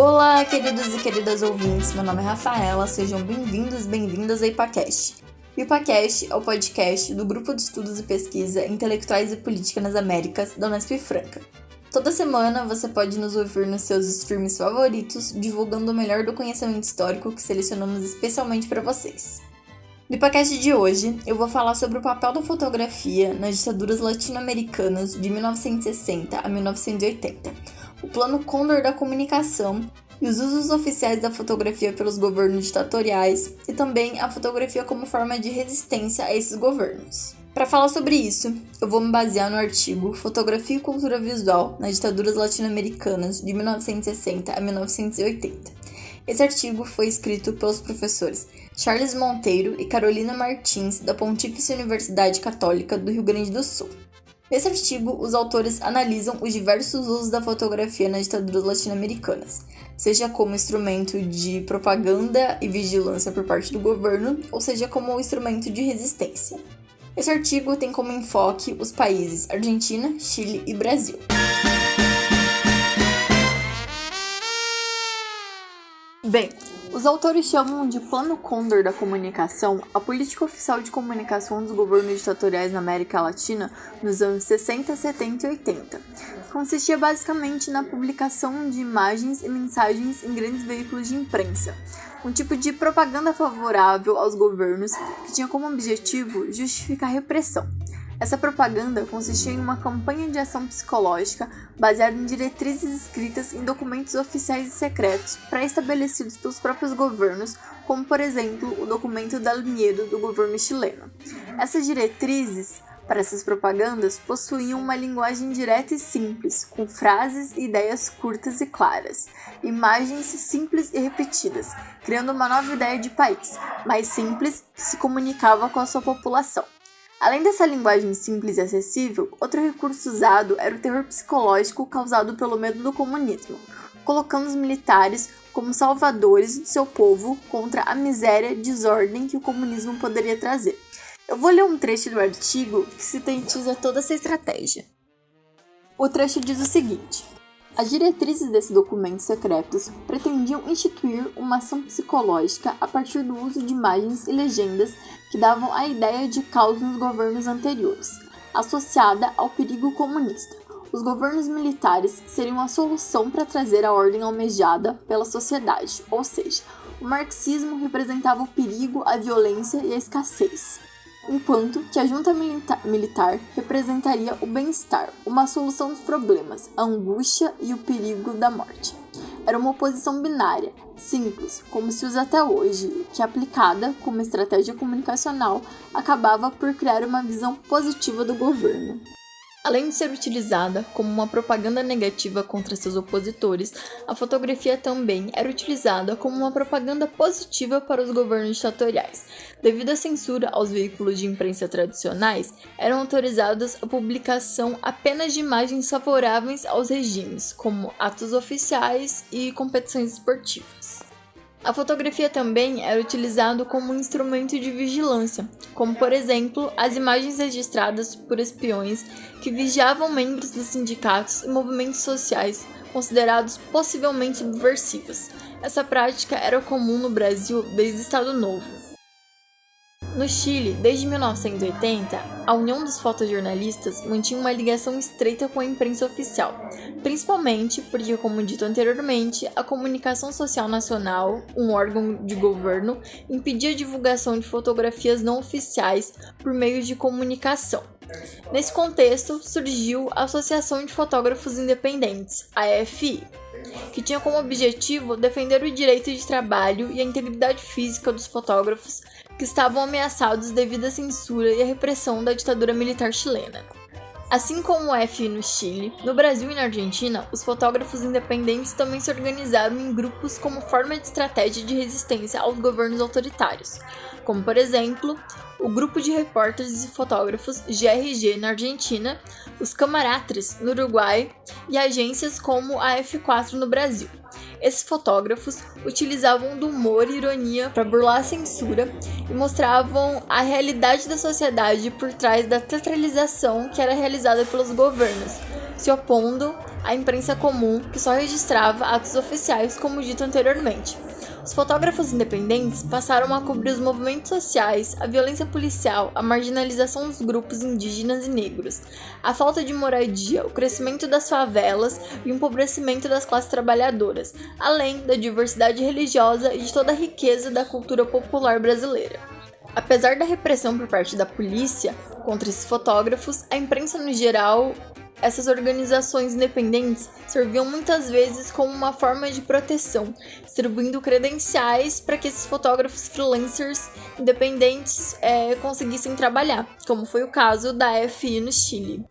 Olá, queridos e queridas ouvintes, meu nome é Rafaela, sejam bem-vindas ao IPAcast. O IPAcast é o podcast do Grupo de Estudos e Pesquisa Intelectuais e Política nas Américas, da Unesp Franca. Toda semana você pode nos ouvir nos seus streams favoritos, divulgando o melhor do conhecimento histórico que selecionamos especialmente para vocês. No IPAcast de hoje, eu vou falar sobre o papel da fotografia nas ditaduras latino-americanas de 1960 a 1980, o Plano Cóndor da comunicação e os usos oficiais da fotografia pelos governos ditatoriais e também a fotografia como forma de resistência a esses governos. Para falar sobre isso, eu vou me basear no artigo Fotografia e Cultura Visual nas ditaduras latino-americanas de 1960 a 1980. Esse artigo foi escrito pelos professores Charles Monteiro e Carolina Martins, da Pontífice Universidade Católica do Rio Grande do Sul. Nesse artigo, os autores analisam os diversos usos da fotografia nas ditaduras latino-americanas, seja como instrumento de propaganda e vigilância por parte do governo, ou seja como instrumento de resistência. Esse artigo tem como enfoque os países Argentina, Chile e Brasil. Bem, os autores chamam de Plano Cóndor da comunicação a política oficial de comunicação dos governos ditatoriais na América Latina nos anos 60, 70 e 80. Consistia basicamente na publicação de imagens e mensagens em grandes veículos de imprensa, um tipo de propaganda favorável aos governos que tinha como objetivo justificar a repressão. Essa propaganda consistia em uma campanha de ação psicológica baseada em diretrizes escritas em documentos oficiais e secretos pré-estabelecidos pelos próprios governos, como, por exemplo, o documento Del Miedo do governo chileno. Essas diretrizes para essas propagandas possuíam uma linguagem direta e simples, com frases e ideias curtas e claras, imagens simples e repetidas, criando uma nova ideia de país, mais simples, que se comunicava com a sua população. Além dessa linguagem simples e acessível, outro recurso usado era o terror psicológico causado pelo medo do comunismo, colocando os militares como salvadores do seu povo contra a miséria e desordem que o comunismo poderia trazer. Eu vou ler um trecho do artigo que sintetiza toda essa estratégia. O trecho diz o seguinte: as diretrizes desses documentos secretos pretendiam instituir uma ação psicológica a partir do uso de imagens e legendas que davam a ideia de caos nos governos anteriores, associada ao perigo comunista. Os governos militares seriam a solução para trazer a ordem almejada pela sociedade, ou seja, o marxismo representava o perigo, a violência e a escassez, enquanto que a junta militar representaria o bem-estar, uma solução dos problemas, a angústia e o perigo da morte. Era uma oposição binária, simples, como se usa até hoje, que aplicada como estratégia comunicacional acabava por criar uma visão positiva do governo. Além de ser utilizada como uma propaganda negativa contra seus opositores, a fotografia também era utilizada como uma propaganda positiva para os governos ditatoriais. Devido à censura aos veículos de imprensa tradicionais, eram autorizadas a publicação apenas de imagens favoráveis aos regimes, como atos oficiais e competições esportivas. A fotografia também era utilizada como um instrumento de vigilância, como por exemplo as imagens registradas por espiões que vigiavam membros dos sindicatos e movimentos sociais considerados possivelmente subversivos. Essa prática era comum no Brasil desde o Estado Novo. No Chile, desde 1980, a União dos Fotojornalistas mantinha uma ligação estreita com a imprensa oficial, principalmente porque, como dito anteriormente, a Comunicação Social Nacional, um órgão de governo, impedia a divulgação de fotografias não oficiais por meios de comunicação. Nesse contexto, surgiu a Associação de Fotógrafos Independentes, a AFI, que tinha como objetivo defender o direito de trabalho e a integridade física dos fotógrafos que estavam ameaçados devido à censura e à repressão da ditadura militar chilena. Assim como o AFI no Chile, no Brasil e na Argentina, os fotógrafos independentes também se organizaram em grupos como forma de estratégia de resistência aos governos autoritários, como por exemplo, o Grupo de Repórteres e Fotógrafos GRG na Argentina, os Camaratres no Uruguai e agências como a F4 no Brasil. Esses fotógrafos utilizavam do humor e ironia para burlar a censura e mostravam a realidade da sociedade por trás da teatralização que era realizada pelos governos, se opondo à imprensa comum que só registrava atos oficiais, como dito anteriormente. Os fotógrafos independentes passaram a cobrir os movimentos sociais, a violência policial, a marginalização dos grupos indígenas e negros, a falta de moradia, o crescimento das favelas e o empobrecimento das classes trabalhadoras, além da diversidade religiosa e de toda a riqueza da cultura popular brasileira. Apesar da repressão por parte da polícia contra esses fotógrafos, a imprensa no geral, essas organizações independentes serviam muitas vezes como uma forma de proteção, distribuindo credenciais para que esses fotógrafos freelancers independentes conseguissem trabalhar, como foi o caso da AFI no Chile.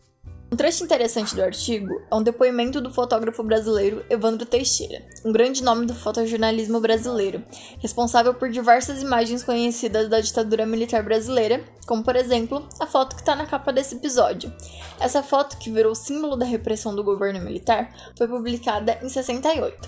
Um trecho interessante do artigo é um depoimento do fotógrafo brasileiro Evandro Teixeira, um grande nome do fotojornalismo brasileiro, responsável por diversas imagens conhecidas da ditadura militar brasileira, como por exemplo a foto que está na capa desse episódio. Essa foto, que virou símbolo da repressão do governo militar, foi publicada em 68.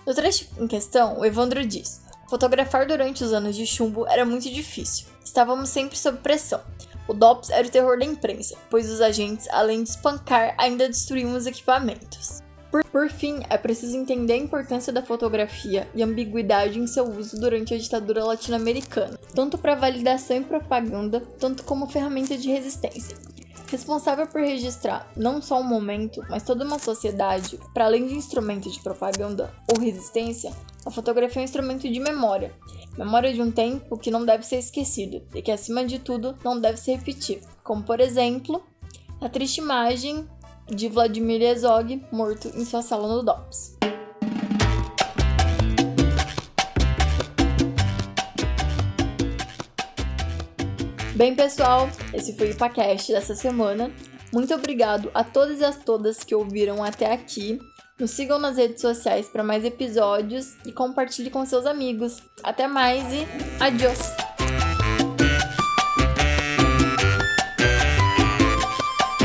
No trecho em questão, o Evandro diz: "Fotografar durante os anos de chumbo era muito difícil, estávamos sempre sob pressão. O DOPS era o terror da imprensa, pois os agentes, além de espancar, ainda destruíam os equipamentos." Por fim, é preciso entender a importância da fotografia e a ambiguidade em seu uso durante a ditadura latino-americana, tanto para validação e propaganda, tanto como ferramenta de resistência. Responsável por registrar não só um momento, mas toda uma sociedade, para além de instrumento de propaganda ou resistência, a fotografia é um instrumento de memória. Memória de um tempo que não deve ser esquecido e que, acima de tudo, não deve se repetir. Como, por exemplo, a triste imagem de Vladimir Herzog morto em sua cela no DOPS. Bem, pessoal, esse foi o IPAcast dessa semana. Muito obrigado a todos e a todas que ouviram até aqui. Nos sigam nas redes sociais para mais episódios e compartilhe com seus amigos. Até mais e adiós!